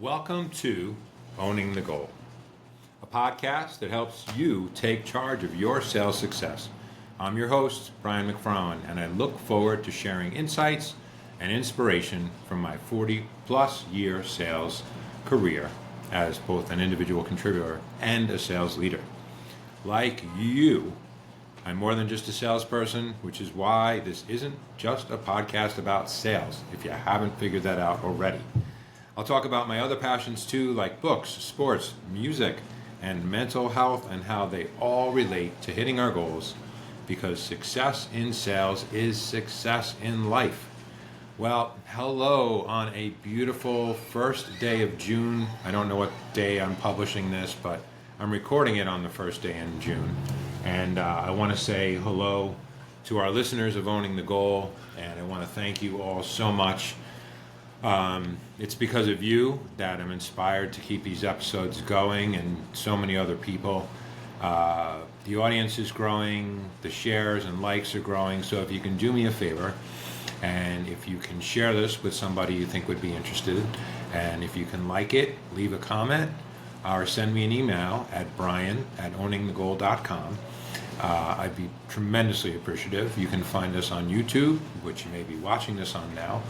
Welcome to Owning the Goal, a podcast that helps you take charge of your sales success. I'm your host, Brian McFarland, and I look forward to sharing insights and inspiration from my 40-plus year sales career as both an individual contributor and a sales leader. Like you, I'm more than just a salesperson, which is why this isn't just a podcast about sales, if you haven't figured that out already. I'll talk about my other passions too, like books, sports, music, and mental health, and how they all relate to hitting our goals, because success in sales is success in life. Well, hello on a beautiful first day of June. I don't know what day I'm publishing this, but I'm recording it on the first day in June. And I want to say hello to our listeners of Owning the Goal, and I want to thank you all so much. It's because of you that I'm inspired to keep these episodes going, and so many other people. The audience is growing, the shares and likes are growing, so if you can do me a favor, and if you can share this with somebody you think would be interested, and if you can like it, leave a comment, or send me an email at brian@owningthegoal.com. I'd be tremendously appreciative. You can find us on YouTube, which you may be watching this on now.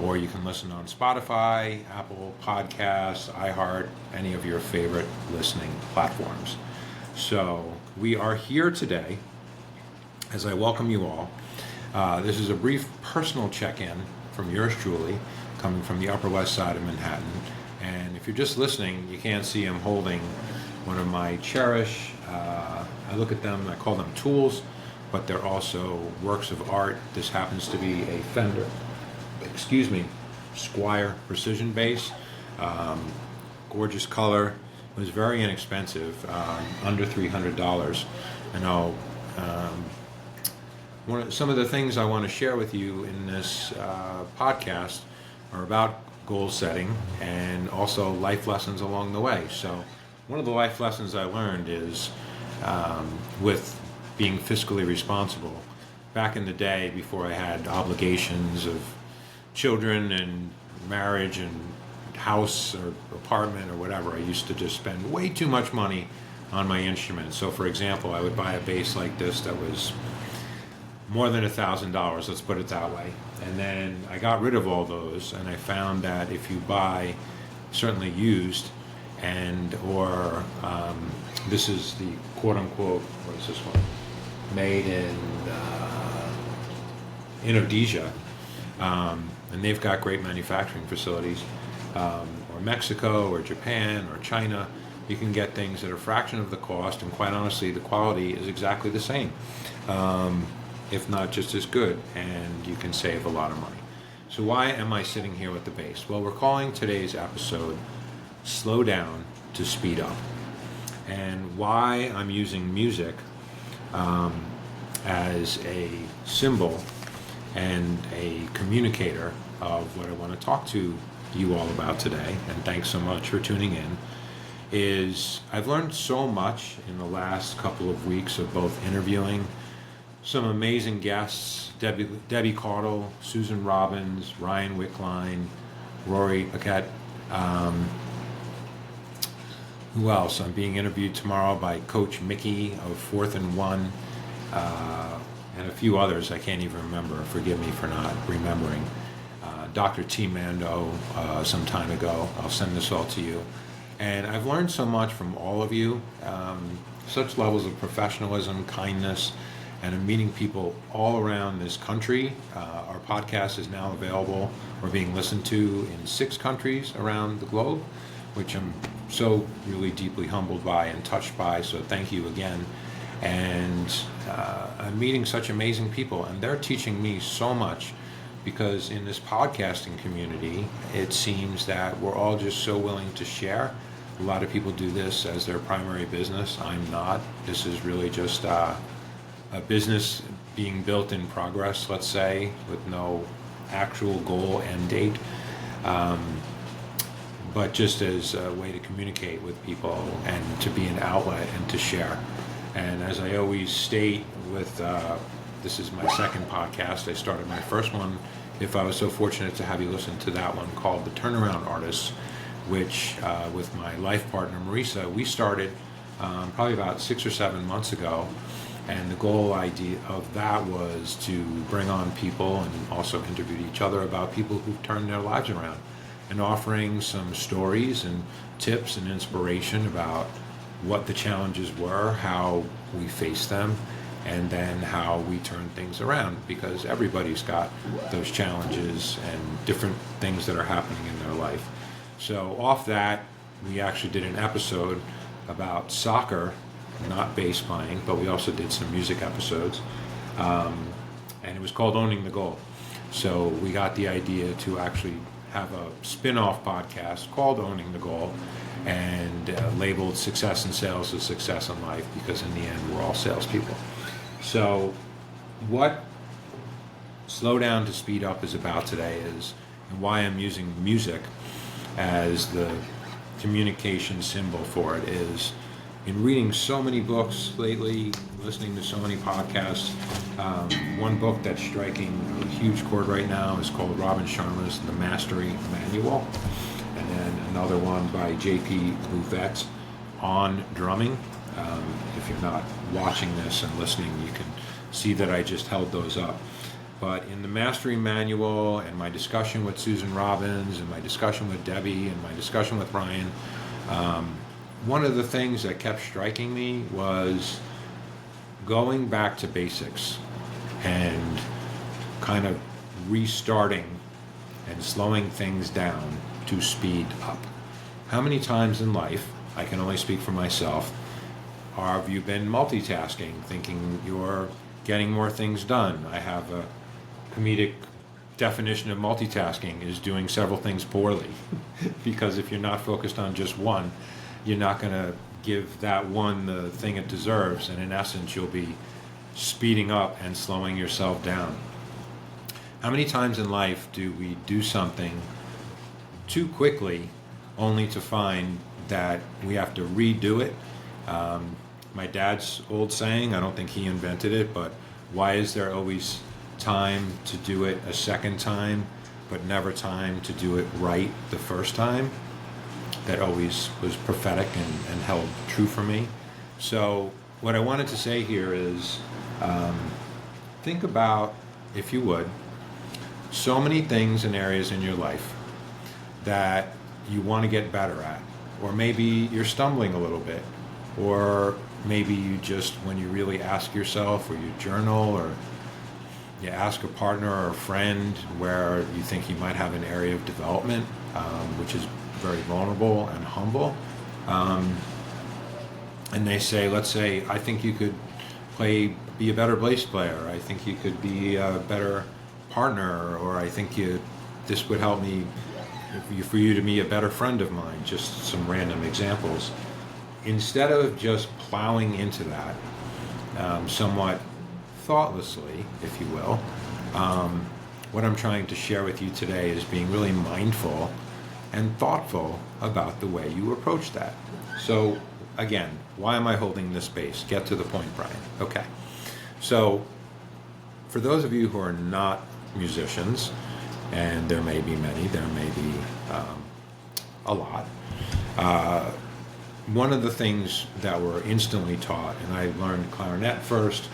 Or you can listen on Spotify, Apple Podcasts, iHeart, any of your favorite listening platforms. So we are here today as I welcome you all. This is a brief personal check-in from yours truly, coming from the Upper West Side of Manhattan. And if you're just listening, you can't see I'm holding one of my cherished, I look at them, I call them tools, but they're also works of art. This happens to be a Fender Squire precision bass, gorgeous color. It was very inexpensive, under $300. And some of the things I want to share with you in this podcast are about goal setting and also life lessons along the way. So one of the life lessons I learned is with being fiscally responsible. Back in the day, before I had obligations of children and marriage and house or apartment or whatever, I used to just spend way too much money on my instruments. So for example, I would buy a bass like this that was more than $1,000, let's put it that way. And then I got rid of all those, and I found that if you buy, certainly used, or this is the quote-unquote, what is this one? Made in Indonesia. And they've got great manufacturing facilities, or Mexico or Japan or China. You can get things at a fraction of the cost, and quite honestly, the quality is exactly the same, if not just as good, and you can save a lot of money. So why am I sitting here with the bass? Well, we're calling today's episode Slow Down to Speed Up, and why I'm using music as a symbol and a communicator of what I want to talk to you all about today, and thanks so much for tuning in, is I've learned so much in the last couple of weeks of both interviewing some amazing guests, Debbie Caudle, Susan Robbins, Ryan Wickline, Rory Paquette. Who else? I'm being interviewed tomorrow by Coach Mickey of 4th and 1. And a few others I can't even remember. Forgive me for not remembering. Dr. T. Mando some time ago. I'll send this all to you. And I've learned so much from all of you, such levels of professionalism, kindness, and I'm meeting people all around this country. Our podcast is now available or being listened to in 6 countries around the globe, which I'm so really deeply humbled by and touched by, so thank you again. And I'm meeting such amazing people, and they're teaching me so much, because in this podcasting community, it seems that we're all just so willing to share. A lot of people do this as their primary business. I'm not. This is really just a business being built in progress, let's say, with no actual goal end date. But just as a way to communicate with people and to be an outlet and to share. And as I always state with, this is my second podcast. I started my first one if I was so fortunate to have you listen to that one called The Turnaround Artists, which with my life partner Marisa, we started probably about 6 or 7 months ago. And the goal idea of that was to bring on people and also interview each other about people who've turned their lives around, and offering some stories and tips and inspiration about what the challenges were, how we faced them, and then how we turn things around, because everybody's got those challenges and different things that are happening in their life. So off that, we actually did an episode about soccer, not bass playing, but we also did some music episodes, and it was called Owning the Goal. So we got the idea to actually have a spin-off podcast called Owning the Goal, and labeled Success in Sales is Success in Life, because in the end we're all salespeople. So what Slow Down to Speed Up is about today is, and why I'm using music as the communication symbol for it, is in reading so many books lately, listening to so many podcasts. One book that's striking a huge chord right now is called Robin Sharma's The Mastery Manual, and then another one by J.P. Bouvet on drumming. If you're not watching this and listening, you can see that I just held those up. But in the Mastery Manual, and my discussion with Susan Robbins, and my discussion with Debbie, and my discussion with Ryan, one of the things that kept striking me was going back to basics and kind of restarting and slowing things down to speed up. How many times in life, I can only speak for myself, have you been multitasking, thinking you're getting more things done? I have a comedic definition of multitasking is doing several things poorly, because if you're not focused on just one, you're not going to give that one the thing it deserves, and in essence you'll be speeding up and slowing yourself down. How many times in life do we do something too quickly only to find that we have to redo it? My dad's old saying, I don't think he invented it, but why is there always time to do it a second time, but never time to do it right the first time? That always was prophetic and held true for me. So what I wanted to say here is, think about, if you would, so many things and areas in your life that you want to get better at, or maybe you're stumbling a little bit, or maybe you just, when you really ask yourself, or you journal, or you ask a partner or a friend where you think you might have an area of development, which is very vulnerable and humble, and they say, let's say, I think you could be a better bass player, I think you could be a better partner, or I think this would help me, for you to be a better friend of mine, just some random examples. Instead of just plowing into that somewhat thoughtlessly, if you will, what I'm trying to share with you today is being really mindful and thoughtful about the way you approach that. So again, why am I holding this space? Get to the point, Brian. Okay. So for those of you who are not musicians, and there may be many, there may be a lot, one of the things that were instantly taught, and I learned clarinet first,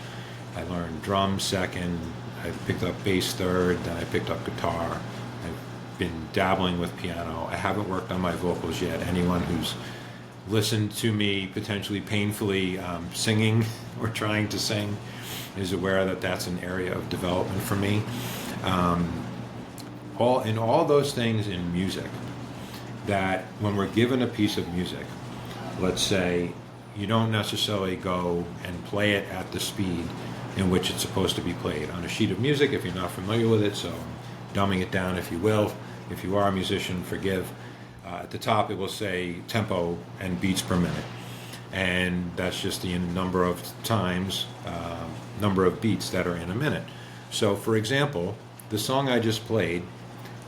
I learned drums second, I picked up bass third, then I picked up guitar. I've been dabbling with piano. I haven't worked on my vocals yet. Anyone who's listened to me potentially painfully singing or trying to sing is aware that that's an area of development for me. All those things in music, that when we're given a piece of music, let's say you don't necessarily go and play it at the speed in which it's supposed to be played on a sheet of music if you're not familiar with it, so dumbing it down if you will. If you are a musician, forgive. At the top it will say tempo and beats per minute, and that's just the number of times, number of beats that are in a minute. So for example, the song I just played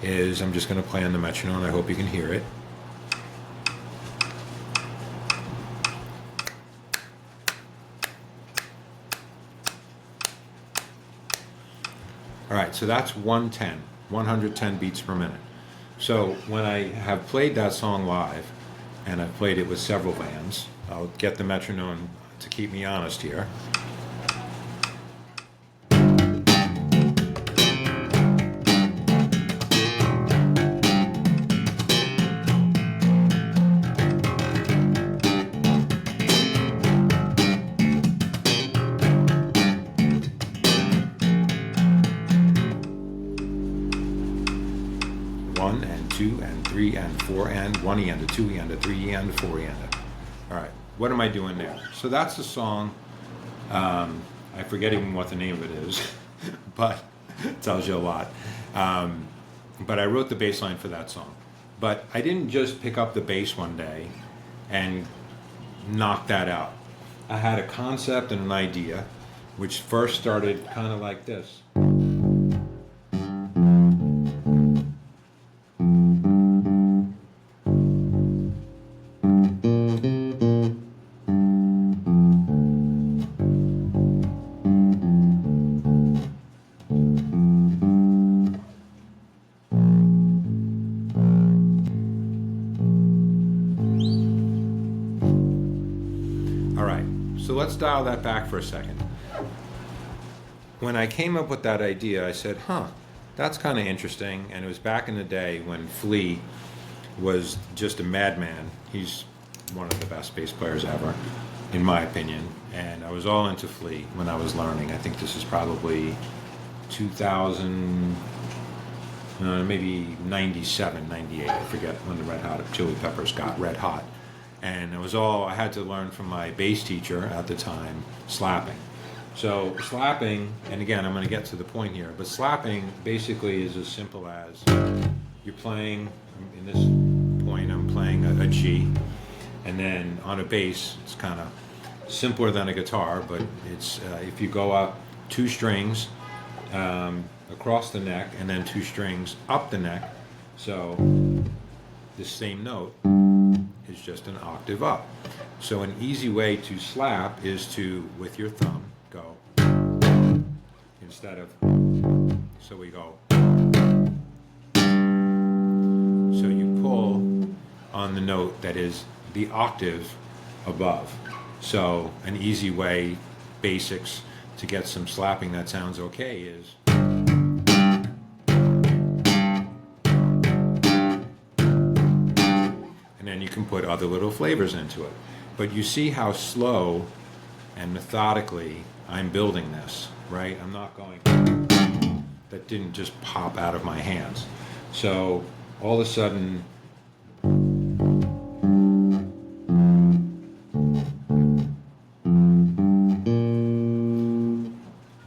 is, I'm just going to play on the metronome, I hope you can hear it. All right, so that's 110. 110 beats per minute. So when I have played that song live, and I've played it with several bands, I'll get the metronome to keep me honest here. One and two and three and four and one and a two and a three and a four and a. All right, what am I doing there? So that's the song. I forget even what the name of it is, but it tells you a lot. But I wrote the bass line for that song. But I didn't just pick up the bass one day and knock that out. I had a concept and an idea, which first started kind of like this. So let's dial that back for a second. When I came up with that idea, I said, that's kind of interesting. And it was back in the day when Flea was just a madman. He's one of the best bass players ever, in my opinion. And I was all into Flea when I was learning. I think this is probably 2000, maybe 97, 98. I forget when the Red Hot Chili Peppers got red hot. And it was all I had to learn from my bass teacher at the time, slapping. So slapping, and again, I'm going to get to the point here, but slapping basically is as simple as you're playing, in this point I'm playing a G, and then on a bass, it's kind of simpler than a guitar, but it's if you go up two strings across the neck and then two strings up the neck, so the same note is just an octave up. So an easy way to slap is to, with your thumb, go instead of, so we go. So you pull on the note that is the octave above. So an easy way, basics, to get some slapping that sounds okay is, and then you can put other little flavors into it. But you see how slow and methodically I'm building this, right? I'm not going, that didn't just pop out of my hands. So all of a sudden,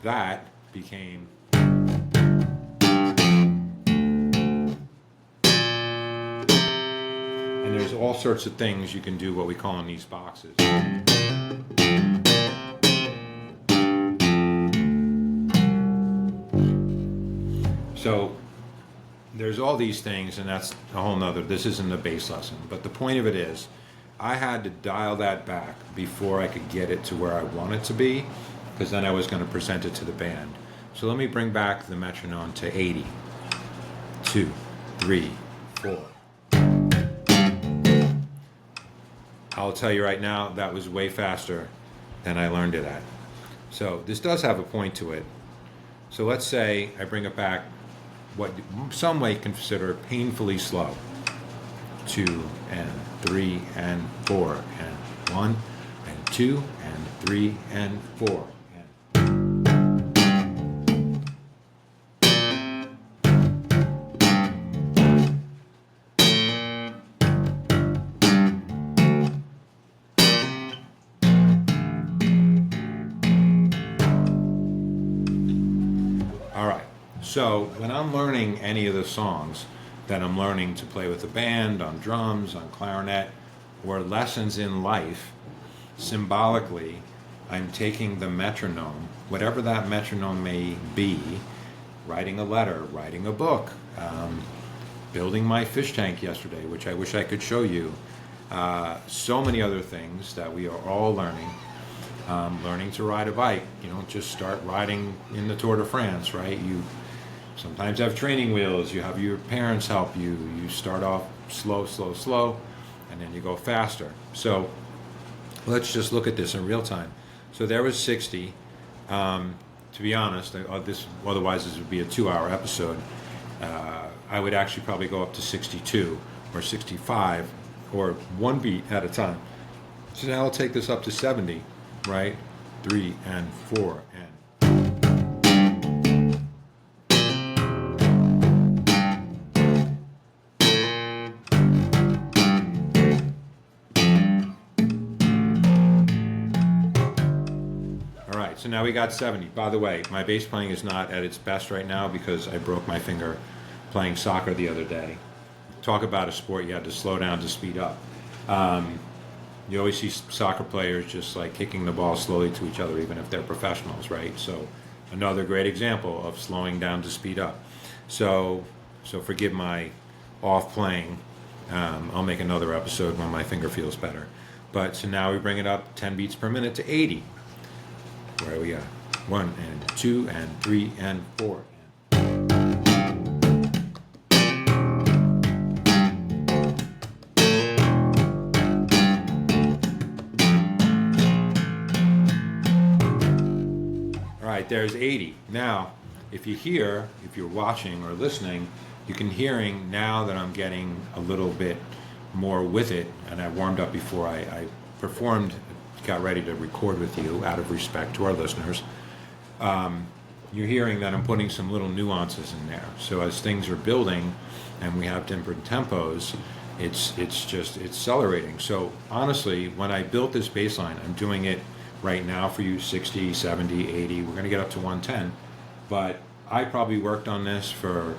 that became, and there's all sorts of things you can do what we call in these boxes. So there's all these things, and that's a whole nother, this isn't a bass lesson, but the point of it is I had to dial that back before I could get it to where I want it to be, because then I was going to present it to the band. So let me bring back the metronome to 80. 2, 3, 4. I'll tell you right now, that was way faster than I learned it at. So this does have a point to it. So let's say I bring it back what some might consider painfully slow. 2 and 3 and 4 and 1 and 2 and 3 and 4. So when I'm learning any of the songs that I'm learning to play with a band, on drums, on clarinet, or lessons in life, symbolically, I'm taking the metronome, whatever that metronome may be, writing a letter, writing a book, building my fish tank yesterday, which I wish I could show you, so many other things that we are all learning. Learning to ride a bike, you don't just start riding in the Tour de France, right? sometimes have training wheels. You have your parents help you. You start off slow, and then you go faster. So let's just look at this in real time. So there was 60. To be honest, otherwise this would be a 2-hour episode. I would actually probably go up to 62 or 65 or one beat at a time. So now I'll take this up to 70, right? 3 and 4 and. All right, so now we got 70. By the way, my bass playing is not at its best right now because I broke my finger playing soccer the other day. Talk about a sport you had to slow down to speed up. You always see soccer players just like kicking the ball slowly to each other, even if they're professionals, right? So another great example of slowing down to speed up. So forgive my off playing. I'll make another episode when my finger feels better. But so now we bring it up 10 beats per minute to 80. Where we are? 1 and 2 and 3 and 4. There's 80. Now, if you're watching or listening, you can hearing now that I'm getting a little bit more with it, and I warmed up before I performed, got ready to record with you out of respect to our listeners. You're hearing that I'm putting some little nuances in there. So as things are building and we have different tempos, it's accelerating. So honestly, when I built this bass line, I'm doing it right now for you 60, 70, 80. We're going to get up to 110. But I probably worked on this for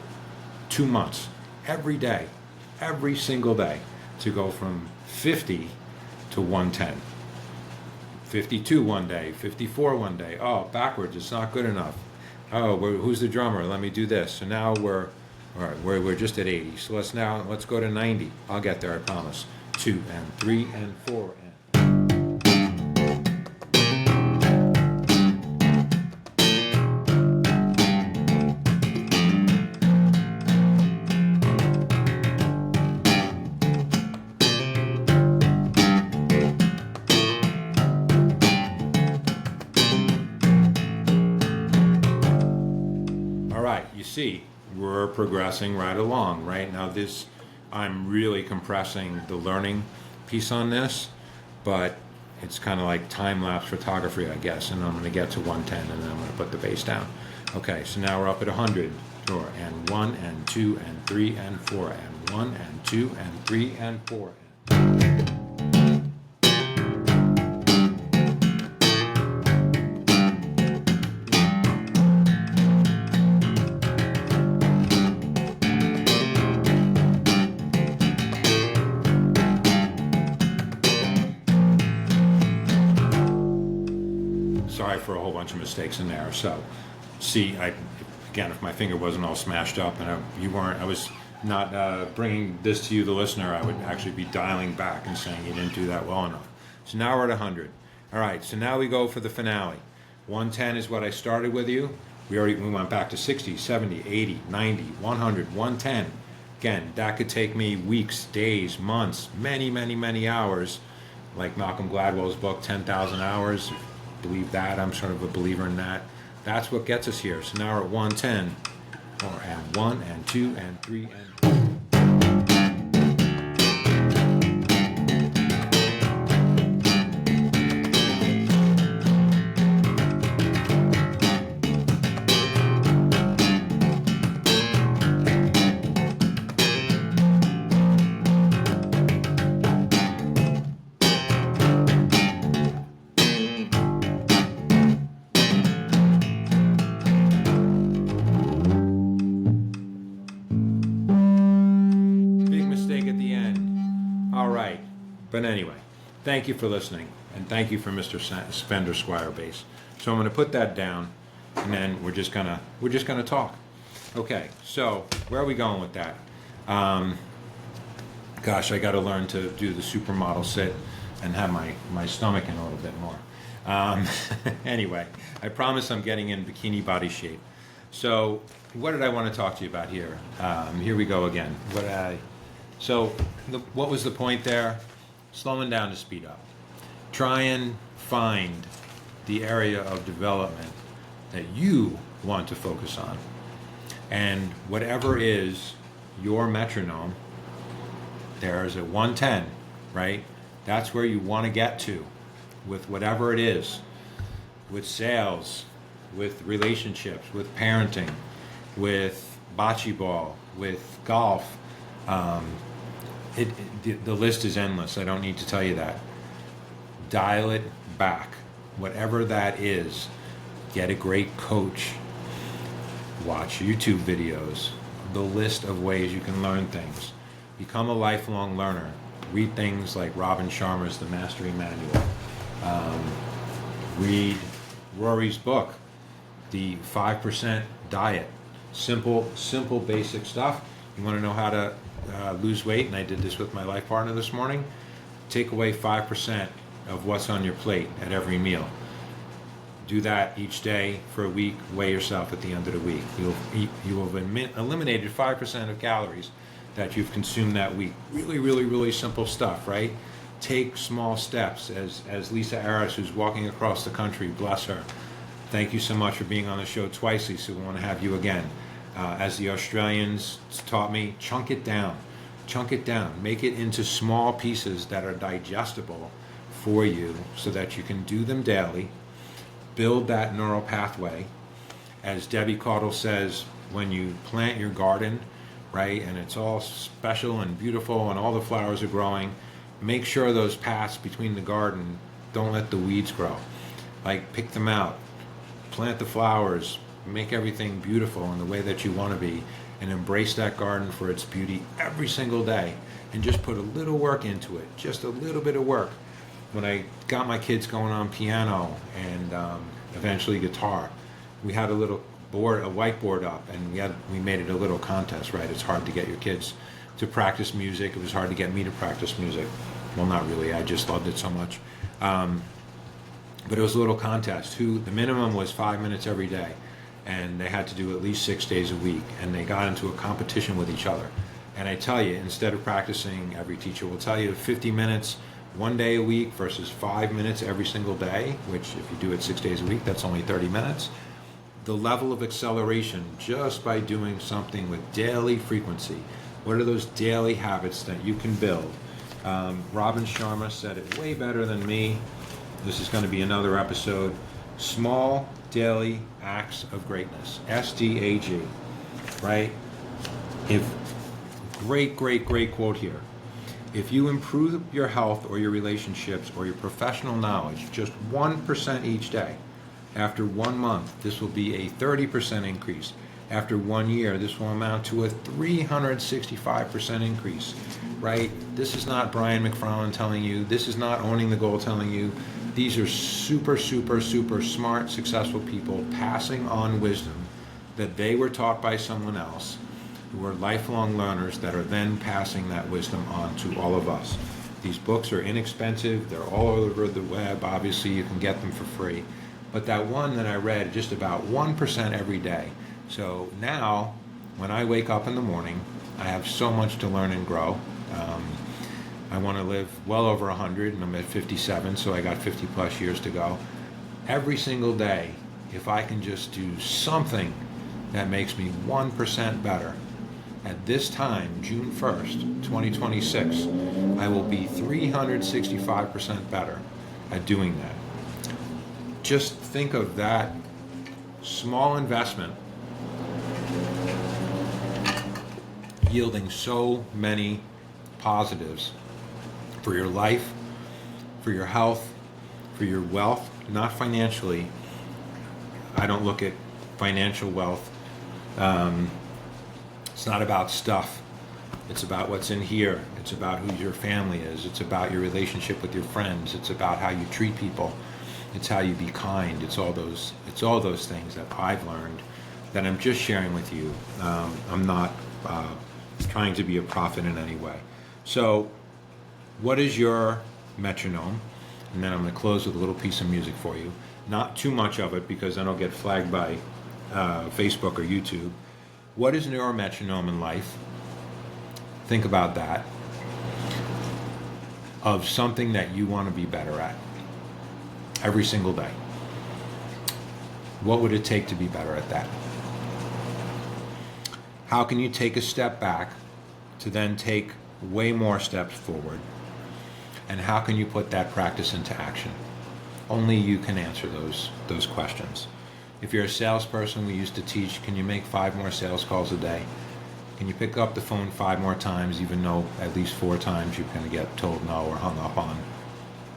2 months, every day, every single day, to go from 50 to 110. 52 one day, 54 one day. Oh, backwards, it's not good enough. Oh, who's the drummer? Let me do this. So now we're just at 80. So let's go to 90. I'll get there, I promise. 2 and 3 and 4 and. You see, we're progressing right along. Right now, I'm really compressing the learning piece on this, but it's kind of like time-lapse photography, I guess, and I'm going to get to 110, and then I'm going to put the bass down. Okay, so now we're up at 100, and 1 and 2 and 3 and 4, and 1 and 2 and 3 and 4. Sorry for a whole bunch of mistakes in there. So, see, again, if my finger wasn't all smashed up and I was not bringing this to you, the listener, I would actually be dialing back and saying you didn't do that well enough. So now we're at 100. All right, so now we go for the finale. 110 is what I started with you. We went back to 60, 70, 80, 90, 100, 110. Again, that could take me weeks, days, months, many, many, many hours. Like Malcolm Gladwell's book, 10,000 Hours. Believe that. I'm sort of a believer in that. That's what gets us here. So now we're at 110. And 1 and 2 and 3 and... But anyway, thank you for listening, and thank you for Mr. Fender Squire bass. So I'm going to put that down, and then we're just gonna talk. Okay, so where are we going with that? Gosh, I got to learn to do the supermodel sit and have my stomach in a little bit more. Anyway, I promise I'm getting in bikini body shape. So, what did I want to talk to you about here? Here we go again. What was the point there? Slowing down to speed up. Try and find the area of development that you want to focus on. And whatever is your metronome, there's a 110, right? That's where you want to get to with whatever it is, with sales, with relationships, with parenting, with bocce ball, with golf. The list is endless. I don't need to tell you that. Dial it back. Whatever that is, get a great coach. Watch YouTube videos. The list of ways you can learn things. Become a lifelong learner. Read things like Robin Sharma's The Mastery Manual. Read Rory's book, The 5% Diet. Simple, basic stuff. You want to know how to lose weight, and I did this with my life partner this morning. Take away 5% of what's on your plate at every meal. Do that each day for a week. Weigh yourself at the end of the week. You have eliminated 5% of calories that you've consumed that week. Really simple stuff, right? Take small steps. As Lisa Aris, who's walking across the country, bless her. Thank you so much for being on the show twice, Lisa. We want to have you again. As the Australians taught me, chunk it down. Chunk it down. Make it into small pieces that are digestible for you so that you can do them daily. Build that neural pathway. As Debbie Caudle says, when you plant your garden, right, and it's all special and beautiful and all the flowers are growing, make sure those paths between the garden, don't let the weeds grow. Like, pick them out, plant the flowers, make everything beautiful in the way that you want to be, and embrace that garden for its beauty every single day, and just put a little work into it, just a little bit of work. When I got my kids going on piano and eventually guitar, we had a little board, a whiteboard up, and we made it a little contest, right? It's hard to get your kids to practice music. It was hard to get me to practice music. Well, not really. I just loved it so much. But it was a little contest. The minimum was 5 minutes every day, and they had to do at least 6 days a week, and they got into a competition with each other. And I tell you, instead of practicing, every teacher will tell you 50 minutes one day a week versus 5 minutes every single day, which if you do it 6 days a week, that's only 30 minutes. The level of acceleration just by doing something with daily frequency. What are those daily habits that you can build? Robin Sharma said it way better than me. This is going to be another episode. Small daily acts of greatness. SDAG, right? Great quote here. If you improve your health or your relationships or your professional knowledge just 1% each day, after 1 month, this will be a 30% increase. After 1 year, this will amount to a 365% increase, right? This is not Brian McFarland telling you. This is not Owning the Goal telling you. These are super smart, successful people passing on wisdom that they were taught by someone else, who are lifelong learners that are then passing that wisdom on to all of us. These books are inexpensive. They're all over the web. Obviously, you can get them for free. But that one that I read, just about 1% every day. So now, when I wake up in the morning, I have so much to learn and grow. I want to live well over 100, and I'm at 57, so I got 50 plus years to go. Every single day, if I can just do something that makes me 1% better, at this time, June 1st, 2026, I will be 365% better at doing that. Just think of that small investment yielding so many positives for your life, for your health, for your wealth, not financially. I don't look at financial wealth. It's not about stuff. It's about what's in here. It's about who your family is. It's about your relationship with your friends. It's about how you treat people. It's how you be kind. It's all those things that I've learned that I'm just sharing with you. I'm not trying to be a prophet in any way. So, what is your metronome? And then I'm going to close with a little piece of music for you. Not too much of it, because then I'll get flagged by Facebook or YouTube. What is your metronome in life? Think about that. Of something that you want to be better at every single day. What would it take to be better at that? How can you take a step back to then take way more steps forward? And how can you put that practice into action? Only you can answer those questions. If you're a salesperson, we used to teach, can you make 5 more sales calls a day? Can you pick up the phone 5 more times, even though at least 4 times you're going to get told no or hung up on?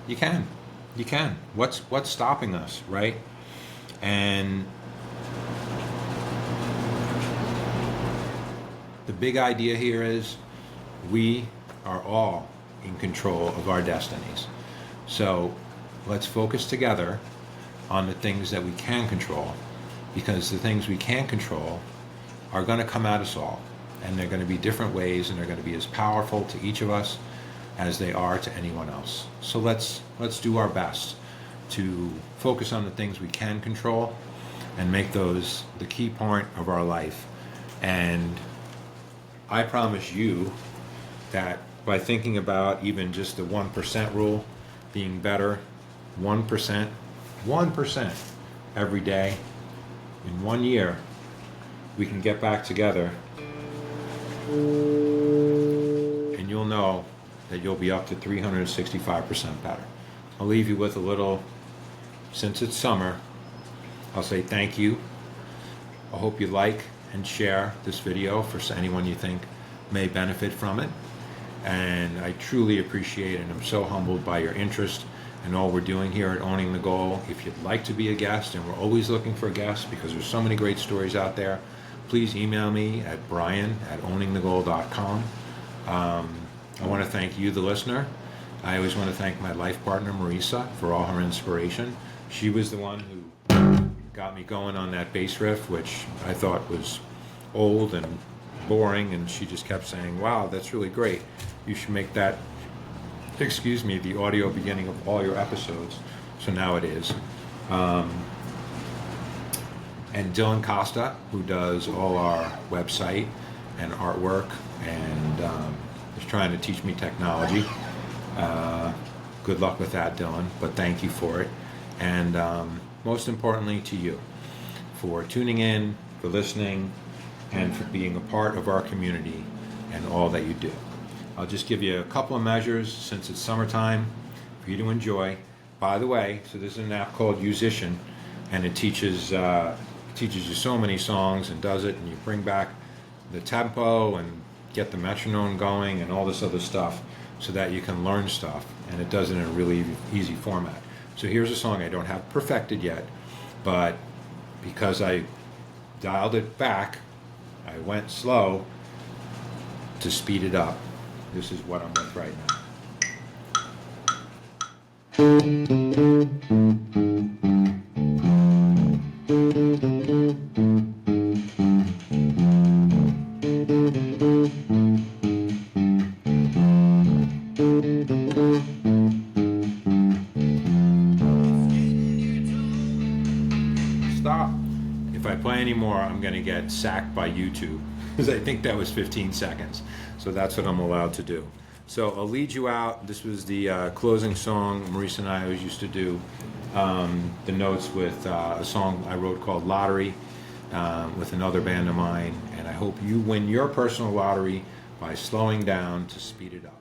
You can. You can. What's stopping us, right? And the big idea here is we are all in control of our destinies. So let's focus together on the things that we can control, because the things we can't control are going to come at us all, and they're going to be different ways, and they're going to be as powerful to each of us as they are to anyone else. So let's do our best to focus on the things we can control and make those the key part of our life. And I promise you that by thinking about even just the 1% rule, being better 1% every day, in 1 year, we can get back together and you'll know that you'll be up to 365% better. I'll leave you with a little, since it's summer, I'll say thank you. I hope you like and share this video for anyone you think may benefit from it. And I truly appreciate it, and I'm so humbled by your interest in all we're doing here at Owning the Goal. If you'd like to be a guest, and we're always looking for guests because there's so many great stories out there, please email me at brian@owningthegoal.com. I want to thank you, the listener. I always want to thank my life partner, Marisa, for all her inspiration. She was the one who got me going on that bass riff, which I thought was old and boring, and she just kept saying, wow, that's really great. You should make that, the audio beginning of all your episodes. So now it is. And Dylan Costa, who does all our website and artwork, and is trying to teach me technology. Good luck with that, Dylan, but thank you for it. And most importantly, to you for tuning in, for listening, and for being a part of our community and all that you do. I'll just give you a couple of measures since it's summertime for you to enjoy. By the way, so there's an app called Musician, and it teaches you so many songs and does it, and you bring back the tempo and get the metronome going and all this other stuff so that you can learn stuff, and it does it in a really easy format. So here's a song I don't have perfected yet, but because I dialed it back, I went slow to speed it up. This is what I'm with right now. Stop. If I play any more, I'm going to get sacked by YouTube, because I think that was 15 seconds. So that's what I'm allowed to do. So I'll lead you out. This was the closing song. Marisa and I always used to do the notes with a song I wrote called Lottery with another band of mine. And I hope you win your personal lottery by slowing down to speed it up.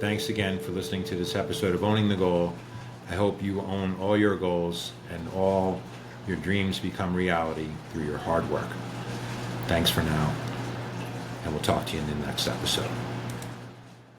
Thanks again for listening to this episode of Owning the Goal. I hope you own all your goals and all your dreams become reality through your hard work. Thanks for now, and we'll talk to you in the next episode.